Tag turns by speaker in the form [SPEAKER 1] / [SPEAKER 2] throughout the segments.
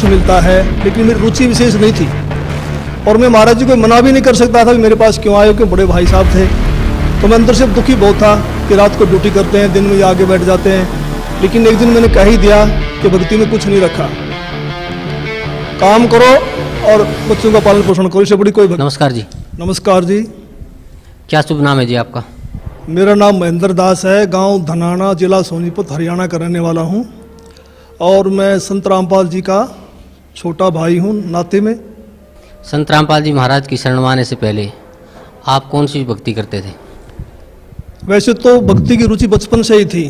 [SPEAKER 1] मिलता है, लेकिन मेरी रुचि विशेष नहीं थी और मैं महाराज जी को मना भी नहीं कर सकता था कि मेरे पास क्यों आए, क्योंकि बड़े भाई साहब थे। तो मैं अंदर से दुखी बहुत था कि रात को ड्यूटी करते हैं, दिन में आगे बैठ जाते हैं। लेकिन एक दिन मैंने कह ही दिया कि भक्ति में कुछ नहीं रखा, काम करो और बच्चों का पालन पोषण करो, इससे बड़ी कोई भक्ति।
[SPEAKER 2] नमस्कार जी।
[SPEAKER 1] नमस्कार जी।
[SPEAKER 2] क्या शुभ नाम है जी आपका?
[SPEAKER 1] मेरा नाम महेंद्र दास है, गांव धनाना, जिला सोनीपत, हरियाणा का रहने वाला हूं और मैं संत रामपाल जी का छोटा भाई हूं नाते में।
[SPEAKER 2] संत रामपाल जी महाराज की शरण में आने से पहले आप कौन सी भक्ति करते थे?
[SPEAKER 1] वैसे तो भक्ति की रुचि बचपन से ही थी,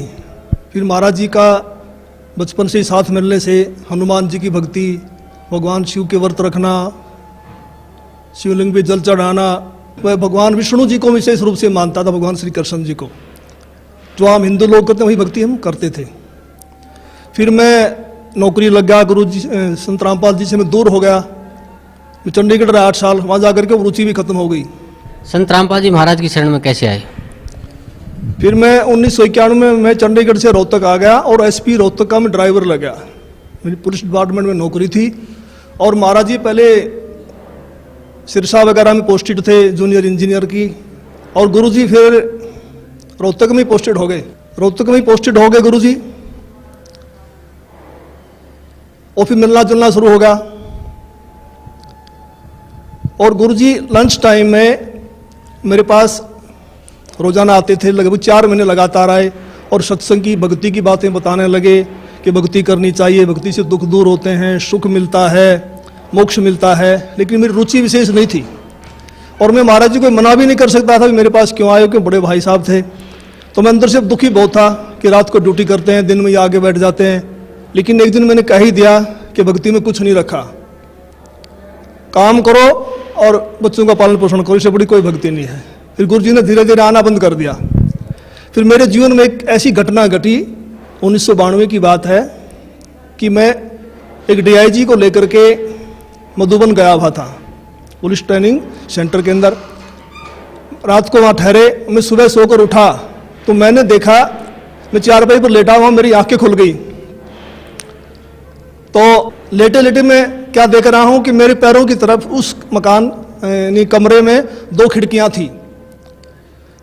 [SPEAKER 1] फिर महाराज जी का बचपन से ही साथ मिलने से हनुमान जी की भक्ति, भगवान शिव के व्रत रखना, शिवलिंग पे जल चढ़ाना, वह भगवान विष्णु जी को विशेष रूप से मानता था, भगवान श्री कृष्ण जी को। जो आम हिंदू लोग करते हैं वही भक्ति हम करते थे। फिर मैं नौकरी लग गया, गुरु जी संत रामपाल जी से मैं दूर हो गया। मैं चंडीगढ़ रहा 8 साल, वहाँ जाकर के रुचि भी खत्म हो गई।
[SPEAKER 2] संत रामपाल जी महाराज की शरण में कैसे आए?
[SPEAKER 1] फिर मैं 1991 में मैं चंडीगढ़ से रोहतक आ गया और एसपी रोहतक का मैं ड्राइवर लग गया। मेरी पुलिस डिपार्टमेंट में नौकरी थी और महाराज जी पहले सिरसा वगैरह में पोस्टेड थे, जूनियर इंजीनियर की, और गुरुजी फिर रोहतक में पोस्टेड हो गए। रोहतक में पोस्टेड हो गए गुरुजी, और फिर मिलना जुलना शुरू हो गया। और गुरुजी लंच टाइम में मेरे पास रोजाना आते थे, लगभग 4 महीने लगातार आए और सत्संग की, भक्ति की बातें बताने लगे कि भक्ति करनी चाहिए, भक्ति से दुख दूर होते हैं, सुख मिलता है, मोक्ष मिलता है। लेकिन मेरी रुचि विशेष नहीं थी और मैं महाराज जी को मना भी नहीं कर सकता था कि मेरे पास क्यों आए, क्योंकि बड़े भाई साहब थे। तो मैं अंदर से दुखी बहुत था कि रात को ड्यूटी करते हैं, दिन में आगे बैठ जाते हैं। लेकिन एक दिन मैंने कह ही दिया कि भक्ति में कुछ नहीं रखा, काम करो और बच्चों का पालन पोषण करो, इससे बड़ी कोई भक्ति नहीं है। फिर गुरु जी ने धीरे धीरे आना बंद कर दिया। फिर मेरे जीवन में एक ऐसी घटना घटी, 1992 की बात है, कि मैं एक DIG को लेकर के मधुबन गया हुआ था, पुलिस ट्रेनिंग सेंटर के अंदर। रात को वहाँ ठहरे, मैं सुबह सोकर उठा तो मैंने देखा, मैं चारपाई पर लेटा हुआ, मेरी आंखें खुल गई। तो लेटे लेटे मैं क्या देख रहा हूँ कि मेरे पैरों की तरफ उस मकान यानी कमरे में 2 खिड़कियाँ थी।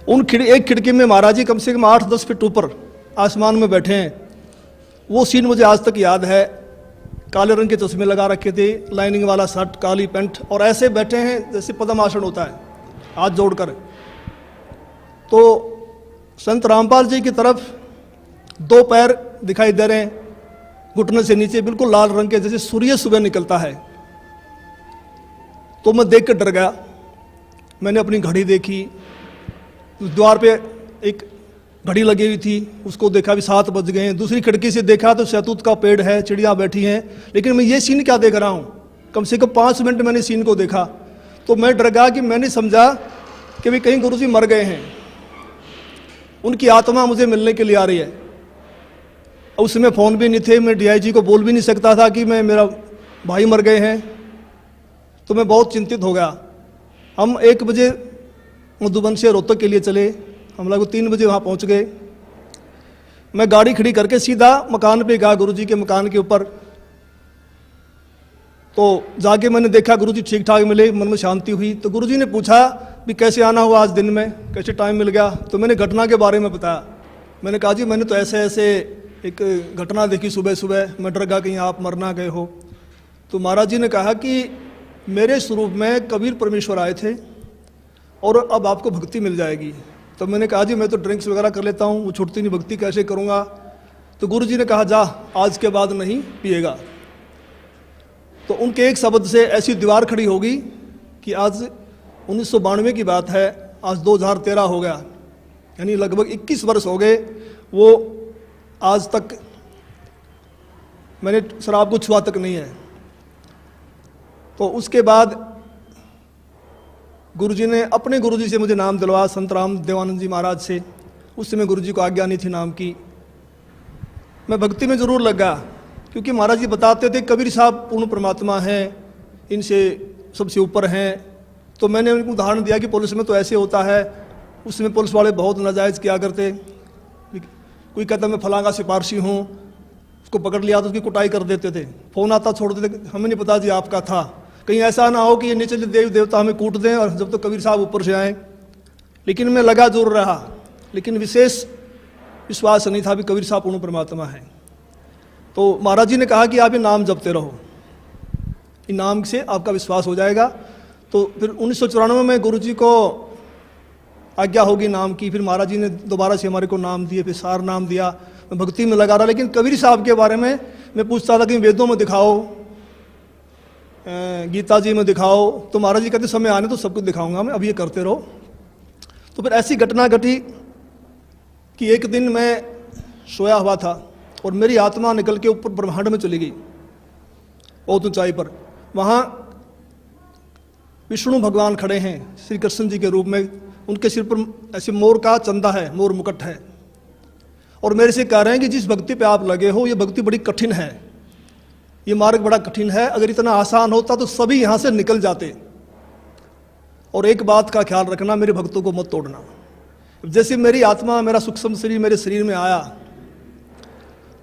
[SPEAKER 1] एक खिड़की में महाराज जी कम से कम 8-10 फीट ऊपर आसमान में बैठे हैं। वो सीन मुझे आज तक याद है। काले रंग के चश्मे लगा रखे थे, लाइनिंग वाला शर्ट, काली पैंट, और ऐसे बैठे हैं जैसे पद्म आसन होता है, हाथ जोड़कर। तो संत रामपाल जी की तरफ 2 पैर दिखाई दे रहे हैं, घुटने से नीचे बिल्कुल लाल रंग के, जैसे सूर्य सुबह निकलता है। तो मैं देख कर डर गया। मैंने अपनी घड़ी देखी, द्वार पे एक घड़ी लगी हुई थी, उसको देखा भी 7 बज गए हैं। दूसरी खिड़की से देखा तो शहतूत का पेड़ है, चिड़िया बैठी हैं। लेकिन मैं ये सीन क्या देख रहा हूँ, कम से कम 5 मिनट मैंने सीन को देखा। तो मैं डर गया कि मैंने समझा कि भाई कहीं गुरुजी मर गए हैं, उनकी आत्मा मुझे मिलने के लिए आ रही है। उस समय फ़ोन भी नहीं थे, मैं DIG को बोल भी नहीं सकता था कि मेरा भाई मर गए हैं। तो मैं बहुत चिंतित हो गया। हम 1 बजे मधुबन से रोहतक के लिए चले, हम लोग 3 बजे वहाँ पहुँच गए। मैं गाड़ी खड़ी करके सीधा मकान पे गया, गुरुजी के मकान के ऊपर। तो जाके मैंने देखा गुरुजी ठीक ठाक मिले, मन में शांति हुई। तो गुरुजी ने पूछा भी कैसे आना हुआ आज दिन में, कैसे टाइम मिल गया। तो मैंने घटना के बारे में बताया। मैंने कहा जी मैंने तो ऐसे ऐसे एक घटना देखी सुबह सुबह, मैं डर गया कहीं आप मर ना गए हो। तो महाराज जी ने कहा कि मेरे स्वरूप में कबीर परमेश्वर आए थे और अब आपको भक्ति मिल जाएगी। तो मैंने कहा जी मैं तो ड्रिंक्स वगैरह कर लेता हूँ, वो छूटती नहीं, भक्ति कैसे करूँगा। तो गुरु जी ने कहा जा आज के बाद नहीं पिएगा। तो उनके एक शब्द से ऐसी दीवार खड़ी होगी कि आज 1992 की बात है, आज 2013 हो गया, यानी लगभग 21 वर्ष हो गए। वो आज तक मैंने शराब को छुआ तक नहीं है। तो उसके बाद गुरुजी ने अपने गुरुजी से मुझे नाम दिलवाया, संत राम देवानंद जी महाराज से। उस समय गुरुजी को आज्ञा नहीं थी नाम की। मैं भक्ति में ज़रूर लगा क्योंकि महाराज जी बताते थे कबीर साहब पूर्ण परमात्मा हैं, इनसे सबसे ऊपर हैं। तो मैंने उनको उदाहरण दिया कि पुलिस में तो ऐसे होता है, उसमें पुलिस वाले बहुत नाजायज़ किया करते। कोई कहता मैं फलां का सिफारशी हूँ, उसको पकड़ लिया तो उसकी कुटाई कर देते थे, फ़ोन आता छोड़ देते, हमें नहीं पता जी आपका था, कहीं ऐसा ना हो कि ये नीचे देवी देवता हमें कूट दें और जब तो कबीर साहब ऊपर से आए। लेकिन मैं लगा जरूर रहा, लेकिन विशेष विश्वास नहीं था भी कबीर साहब पूर्ण परमात्मा है। तो महाराज जी ने कहा कि आप ये नाम जपते रहो, इन नाम से आपका विश्वास हो जाएगा। तो फिर 1994 में गुरु जी को आज्ञा होगी नाम की, फिर महाराज जी ने दोबारा से हमारे को नाम दिए, फिर सार नाम दिया, मैं भक्ति में लगा रहा। लेकिन कबीर साहब के बारे में मैं पूछता था कि वेदों में दिखाओ, गीता जी में दिखाओ, तो महाराज जी कहते समय आने तो सब कुछ दिखाऊंगा मैं, अब ये करते रहो। तो फिर ऐसी घटना घटी कि एक दिन मैं सोया हुआ था और मेरी आत्मा निकल के ऊपर ब्रह्मांड में चली गई, बहुत ऊंचाई पर। वहाँ विष्णु भगवान खड़े हैं श्री कृष्ण जी के रूप में, उनके सिर पर ऐसे मोर का चंदा है, मोर मुकुट है, और मेरे से कह रहे हैं कि जिस भक्ति पे आप लगे हो ये भक्ति बड़ी कठिन है, ये मार्ग बड़ा कठिन है, अगर इतना आसान होता तो सभी यहाँ से निकल जाते। और एक बात का ख्याल रखना, मेरे भक्तों को मत तोड़ना। जैसे मेरी आत्मा, मेरा सूक्ष्म शरीर मेरे शरीर में आया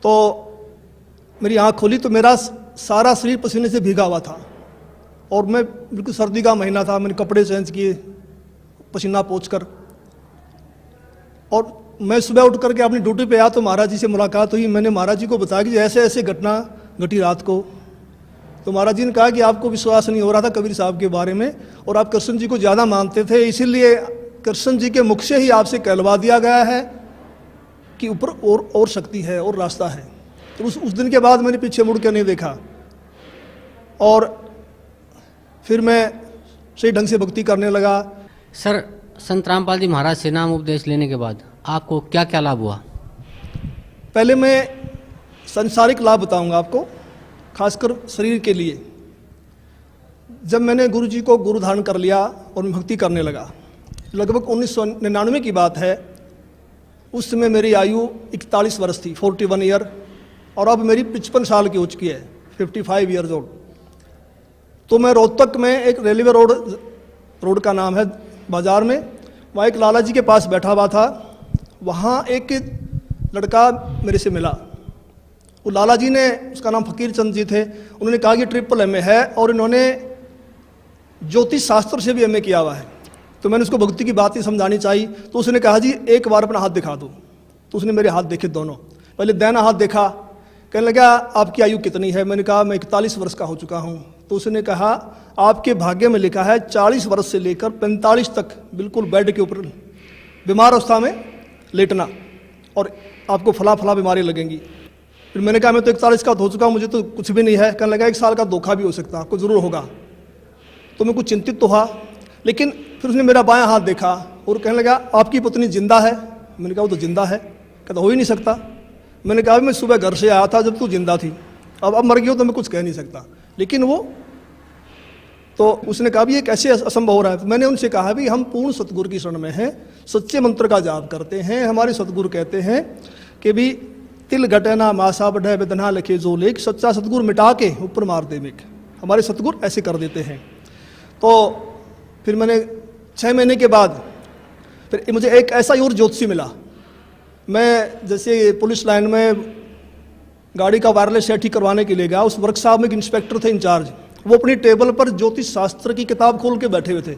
[SPEAKER 1] तो मेरी आँख खोली तो मेरा सारा शरीर पसीने से भीगा हुआ था और मैं बिल्कुल सर्दी का महीना था, मैंने कपड़े चेंज किए पसीना पोंछकर, और मैं सुबह उठ करके अपनी ड्यूटी पे आया तो महाराज जी से मुलाकात हुई। मैंने महाराज जी को बताया कि ऐसे ऐसे घटना घटी रात को। तो महाराज जी ने कहा कि आपको विश्वास नहीं हो रहा था कबीर साहब के बारे में और आप कृष्ण जी को ज़्यादा मानते थे, इसीलिए कृष्ण जी के मुख से ही आपसे कहलवा दिया गया है कि ऊपर और शक्ति है और रास्ता है। तो उस दिन के बाद मैंने पीछे मुड़ के नहीं देखा और फिर मैं सही ढंग से भक्ति करने लगा।
[SPEAKER 2] सर, संत रामपाल जी महाराज से नाम उपदेश लेने के बाद आपको क्या क्या लाभ हुआ?
[SPEAKER 1] पहले मैं सांसारिक लाभ बताऊंगा आपको, खासकर शरीर के लिए। जब मैंने गुरु जी को गुरु धारण कर लिया और मैं भक्ति करने लगा, लगभग 1999 की बात है, उस समय मेरी आयु 41 वर्ष थी, 41 ईयर, और अब मेरी 55 साल की हो चुकी है, 55 ईयर्स ओल्ड। तो मैं रोहतक में एक रेलवे रोड का नाम है बाजार में, वहाँ एक लाला जी के पास बैठा हुआ था। वहाँ एक लड़का मेरे से मिला, वो लाला जी ने, उसका नाम फकीर चंद जी थे, उन्होंने कहा कि ट्रिपल एमए है और इन्होंने ज्योतिष शास्त्र से भी एमए किया हुआ है। तो मैंने उसको भक्ति की बात ही समझानी चाहिए, तो उसने कहा जी एक बार अपना हाथ दिखा दो। तो उसने मेरे हाथ देखे दोनों, पहले दाहिना हाथ देखा, कहने लगा आपकी आयु कितनी है? मैंने कहा मैं 41 वर्ष का हो चुका हूँ। तो उसने कहा आपके भाग्य में लिखा है 40 वर्ष से लेकर 45 तक बिल्कुल बेड के ऊपर बीमार अवस्था में लेटना और आपको फला फला बीमारी लगेंगी। फिर मैंने कहा मैं तो 41 का हो चुका हूँ, मुझे तो कुछ भी नहीं है। कहने लगा 1 साल का धोखा भी हो सकता है, आपको ज़रूर होगा। तो मैं कुछ चिंतित तो हुआ, लेकिन फिर उसने मेरा बायां हाथ देखा और कहने लगा आपकी पत्नी जिंदा है? मैंने कहा वो तो जिंदा है। कहता हो ही नहीं सकता। मैंने कहा मैं सुबह घर से आया था जब तू जिंदा थी, अब मर गई हो तो मैं कुछ कह नहीं सकता। लेकिन वो तो उसने कहा भी ये कैसे असंभव हो रहा है? तो मैंने उनसे कहा भी हम पूर्ण सतगुरु की शरण में हैं, सच्चे मंत्र का जाप करते हैं। हमारे सतगुरु कहते हैं कि भी तिल घटना मासा बढ़े वेदना लिखे जो लेख, सच्चा सतगुरु मिटा के ऊपर मार दे मेघ। हमारे सतगुरु ऐसे कर देते हैं। तो फिर मैंने 6 महीने के बाद फिर मुझे एक ऐसा ही और ज्योतिषी मिला। मैं जैसे पुलिस लाइन में गाड़ी का वायरलेस सेट ठीक करवाने के लिए गया, उस वर्कशॉप में एक इंस्पेक्टर थे इंचार्ज, वो अपनी टेबल पर ज्योतिष शास्त्र की किताब खोल के बैठे हुए थे।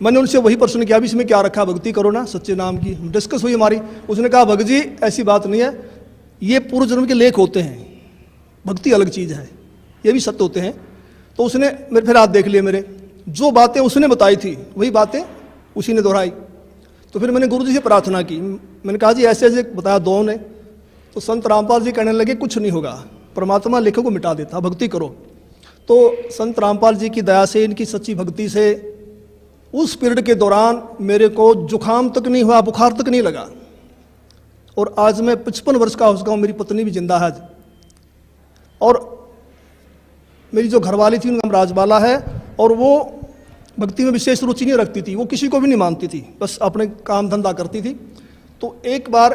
[SPEAKER 1] मैंने उनसे वही प्रश्न किया भी इसमें क्या रखा, भक्ति करो ना सच्चे नाम की। डिस्कस हुई हमारी। उसने कहा भगत जी ऐसी बात नहीं है, ये पूर्व जन्म के लेख होते हैं, भक्ति अलग चीज़ है, ये भी सत्य होते हैं। तो उसने मेरे फिर हाथ देख लिए, मेरे जो बातें उसने बताई थी वही बातें उसी ने दोहराई। तो फिर मैंने गुरु जी से प्रार्थना की, मैंने कहा जी ऐसे ऐसे बताया दो ने। तो संत रामपाल जी कहने लगे कुछ नहीं होगा, परमात्मा लेखों को मिटा देता, भक्ति करो। तो संत रामपाल जी की दया से, इनकी सच्ची भक्ति से उस पीरियड के दौरान मेरे को जुकाम तक नहीं हुआ, बुखार तक नहीं लगा। और आज मैं 55 वर्ष का हो चुका हूँ, मेरी पत्नी भी जिंदा है। और मेरी जो घरवाली थी उनका नाम राजबाला है, और वो भक्ति में विशेष रुचि नहीं रखती थी, वो किसी को भी नहीं मानती थी, बस अपने काम धंधा करती थी। तो एक बार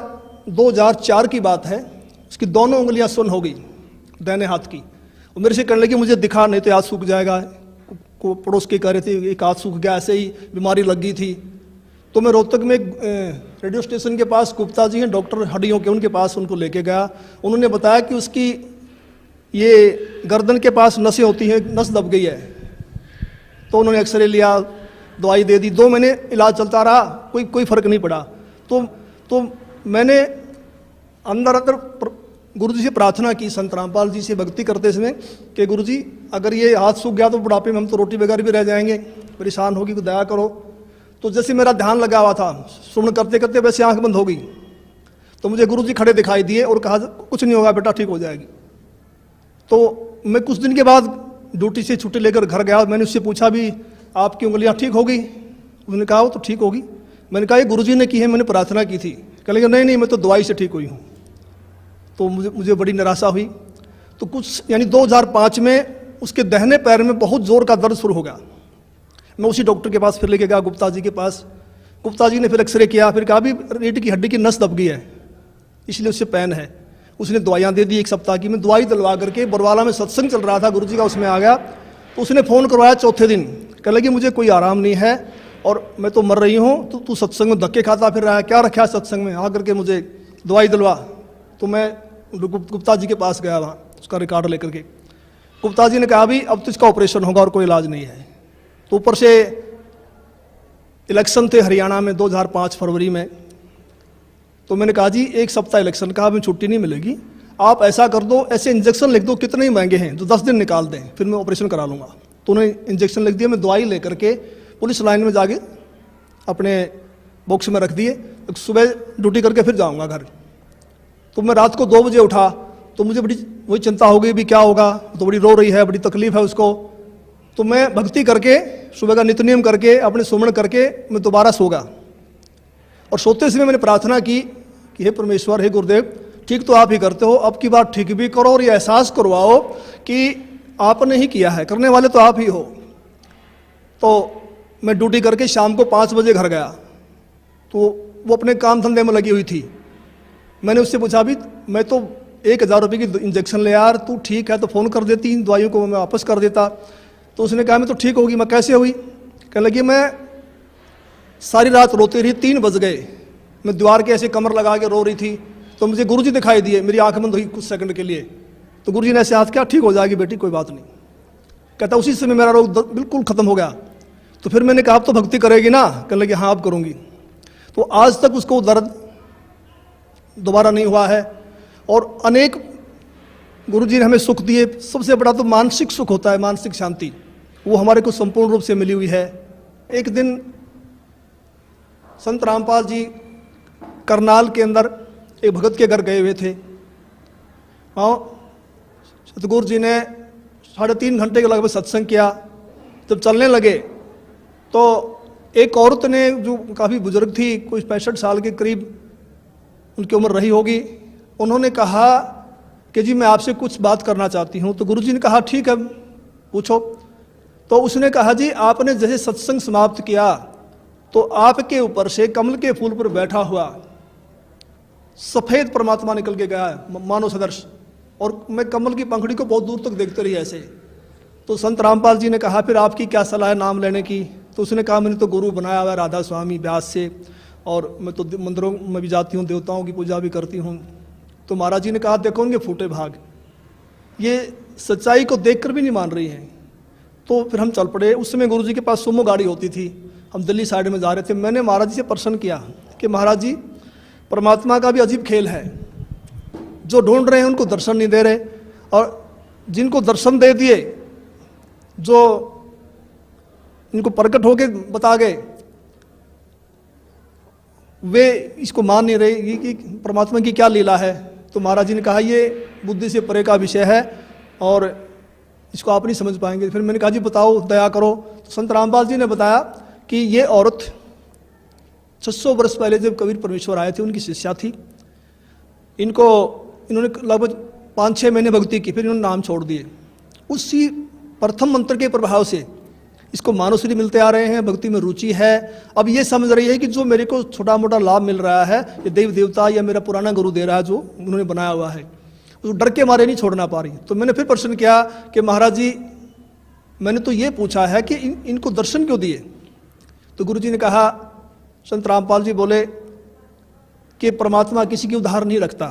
[SPEAKER 1] 2004 की बात है, उसकी दोनों उंगलियां सुन्न हो गई दाहिने हाथ की। और मेरे से कहने लगी मुझे दिखा नहीं तो हाथ सूख जाएगा। को पड़ोस के कह रहे थे एक हाथ सूख गया, ऐसे ही बीमारी लग गई थी। तो मैं रोहतक में रेडियो स्टेशन के पास गुप्ता जी हैं डॉक्टर हड्डियों के, उनके पास उनको लेके गया। उन्होंने बताया कि उसकी ये गर्दन के पास नसें होती हैं, नस दब गई है। तो उन्होंने एक्सरे लिया, दवाई दे दी, 2 महीने इलाज चलता रहा, कोई फ़र्क नहीं पड़ा। तो मैंने अंदर गुरु जी से प्रार्थना की, संत रामपाल जी से भक्ति करते समय कि गुरु जी अगर ये हाथ सूख गया तो बुढ़ापे में हम तो रोटी बगैर भी रह जाएंगे, परेशान होगी, तो दया करो। तो जैसे मेरा ध्यान लगा हुआ था, सुन करते करते वैसे आंख बंद हो गई, तो मुझे गुरु जी खड़े दिखाई दिए और कहा कुछ नहीं होगा बेटा, ठीक हो जाएगी। तो मैं कुछ दिन के बाद ड्यूटी से छुट्टी लेकर घर गया। मैंने उससे पूछा भी आपकी उंगलियां ठीक हो गई? उसने कहा वो तो ठीक होगी। मैंने कहा ये गुरु जी ने की है, मैंने प्रार्थना की थी। कह लगे नहीं मैं तो दवाई से ठीक हुई हूँ। तो मुझे बड़ी निराशा हुई। तो कुछ यानी 2005 में उसके दाहिने पैर में बहुत जोर का दर्द शुरू हो गया। मैं उसी डॉक्टर के पास फिर लेके गया, गुप्ता जी के पास। गुप्ता जी ने फिर एक्सरे किया, फिर कहा भी रीढ़ की हड्डी की नस दब गई है, इसलिए उससे पेन है। उसने दवाइयाँ दे दी 1 सप्ताह की। मैं दवाई दिलवा करके बरवाला में सत्संग चल रहा था गुरु जी का, उसमें आ गया। तो उसने फ़ोन करवाया चौथे दिन, कह लगी मुझे कोई आराम नहीं है और मैं तो मर रही हूँ, तो तू सत्संग में धक्के खाता फिर रहा है, क्या रखा है सत्संग में, आ करके मुझे दवाई दिलवा। तो मैं गुप्ता जी के पास गया, वहाँ उसका रिकॉर्ड लेकर के। गुप्ता जी ने कहा भी अब तो इसका ऑपरेशन होगा और कोई इलाज नहीं है। तो ऊपर से इलेक्शन थे हरियाणा में 2005 फरवरी में। तो मैंने कहा जी 1 सप्ताह इलेक्शन का, हमें छुट्टी नहीं मिलेगी, आप ऐसा कर दो, ऐसे इंजेक्शन लिख दो, कितने ही महंगे हैं, जो 10 दिन निकाल दें, फिर मैं ऑपरेशन करा लूँगा। तो उन्होंने इंजेक्शन लिख दिया। मैं दवाई लेकर के पुलिस लाइन में जाके अपने बॉक्स में रख दिए। सुबह ड्यूटी करके फिर जाऊँगा घर। तो मैं रात को 2 बजे उठा, तो मुझे बड़ी वही चिंता हो गई भी क्या होगा। तो बड़ी रो रही है, बड़ी तकलीफ है उसको। तो मैं भक्ति करके सुबह का नित्य नियम करके अपने सुमन करके मैं दोबारा सो गया। और सोते समय मैंने प्रार्थना की कि हे परमेश्वर, हे गुरुदेव, ठीक तो आप ही करते हो, अब की बार ठीक भी करो और ये एहसास करवाओ कि आपने ही किया है, करने वाले तो आप ही हो। तो मैं ड्यूटी करके शाम को 5 बजे घर गया। तो वो अपने काम धंधे में लगी हुई थी। मैंने उससे पूछा भी मैं तो 1000 रुपये की इंजेक्शन ले यार, तू ठीक है तो फ़ोन कर देती, इन दवाइयों को मैं वापस कर देता। तो उसने कहा मैं तो ठीक होगी। मैं कैसे हुई? कहने लगी मैं सारी रात रोती रही, 3 बज गए, मैं दीवार के ऐसे कमर लगा के रो रही थी। तो मुझे गुरुजी दिखाई दिए, मेरी आंख बंद हुई कुछ सेकंड के लिए। तो गुरुजी ने ऐसे हाथ किया, ठीक हो जाएगी बेटी, कोई बात नहीं। कहता उसी समय मेरा रोग बिल्कुल ख़त्म हो गया। तो फिर मैंने कहा अब तो भक्ति करेगी ना? कहने लगी हाँ अब करूँगी। तो आज तक उसको दर्द दोबारा नहीं हुआ है। और अनेक गुरुजी ने हमें सुख दिए। सबसे बड़ा तो मानसिक सुख होता है, मानसिक शांति, वो हमारे को संपूर्ण रूप से मिली हुई है। एक दिन संत रामपाल जी करनाल के अंदर एक भगत के घर गए हुए थे। हाँ, सतगुरु जी ने 3.5 घंटे के लगभग सत्संग किया। जब चलने लगे तो एक औरत ने, जो काफ़ी बुजुर्ग थी, कोई 65 साल के करीब उनकी उम्र रही होगी, उन्होंने कहा कि जी मैं आपसे कुछ बात करना चाहती हूँ। तो गुरुजी ने कहा ठीक है पूछो। तो उसने कहा जी आपने जैसे सत्संग समाप्त किया तो आपके ऊपर से कमल के फूल पर बैठा हुआ सफ़ेद परमात्मा निकल के गया है, मानव सदृश, और मैं कमल की पंखड़ी को बहुत दूर तक देखते रही ऐसे। तो संत रामपाल जी ने कहा फिर आपकी क्या सलाह है नाम लेने की? तो उसने कहा मैंने तो गुरु बनाया हुआ है राधा स्वामी व्यास से, और मैं तो मंदिरों में भी जाती हूँ, देवताओं की पूजा भी करती हूँ। तो महाराज जी ने कहा देखो उनके फूटे भाग, ये सच्चाई को देखकर भी नहीं मान रही हैं। तो फिर हम चल पड़े। उस समय गुरु जी के पास सुमो गाड़ी होती थी, हम दिल्ली साइड में जा रहे थे। मैंने महाराज जी से प्रश्न किया कि महाराज जी परमात्मा का भी अजीब खेल है, जो ढूंढ रहे हैं उनको दर्शन नहीं दे रहे, और जिनको दर्शन दे दिए, जो इनको प्रकट होके बता गए, वे इसको मान नहीं रहे ये कि परमात्मा की क्या लीला है। तो महाराज जी ने कहा ये बुद्धि से परे का विषय है और इसको आप नहीं समझ पाएंगे। फिर मैंने कहा जी बताओ, दया करो। तो संत रामपाल जी ने बताया कि ये औरत 600 वर्ष पहले जब कबीर परमेश्वर आए थे उनकी शिष्या थी। इन्होंने लगभग 5-6 महीने भक्ति की, फिर इन्होंने नाम छोड़ दिए। उसी प्रथम मंत्र के प्रभाव से इसको मानवश्री मिलते आ रहे हैं, भक्ति में रुचि है। अब ये समझ रही है कि जो मेरे को छोटा मोटा लाभ मिल रहा है ये देव देवता या मेरा पुराना गुरु दे रहा है, जो उन्होंने बनाया हुआ है, उसको डर के मारे नहीं छोड़ना पा रही। तो मैंने फिर प्रश्न किया कि महाराज जी मैंने तो ये पूछा है कि इनको दर्शन क्यों दिए? तो गुरु जी ने कहा संत रामपाल जी बोले कि परमात्मा किसी की उधार नहीं रखता,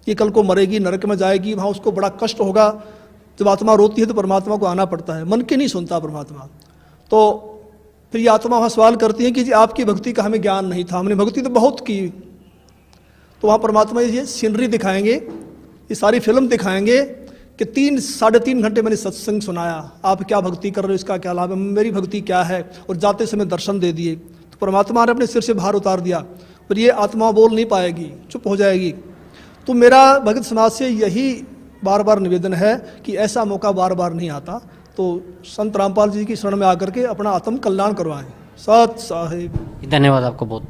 [SPEAKER 1] कि कल को मरेगी, नरक में जाएगी, वहाँ उसको बड़ा कष्ट होगा। जब आत्मा रोती है तो परमात्मा को आना पड़ता है, मन की नहीं सुनता परमात्मा। तो फिर ये आत्मा वहाँ सवाल करती है कि जी आपकी भक्ति का हमें ज्ञान नहीं था, हमने भक्ति तो बहुत की। तो वहाँ परमात्मा ये सीनरी दिखाएंगे, ये सारी फिल्म दिखाएंगे कि 3-3.5 घंटे मैंने सत्संग सुनाया, आप क्या भक्ति कर रहे हो, इसका क्या लाभ है, मेरी भक्ति क्या है, और जाते समय दर्शन दे दिए। तो परमात्मा ने अपने सिर से भार उतार दिया, पर ये आत्मा बोल नहीं पाएगी, चुप हो जाएगी। तो मेरा भगत समाज से यही बार बार निवेदन है कि ऐसा मौका बार बार नहीं आता, तो संत रामपाल जी की शरण में आकर के अपना आत्म कल्याण करवाएं। सत साहिब।
[SPEAKER 2] धन्यवाद आपको बहुत।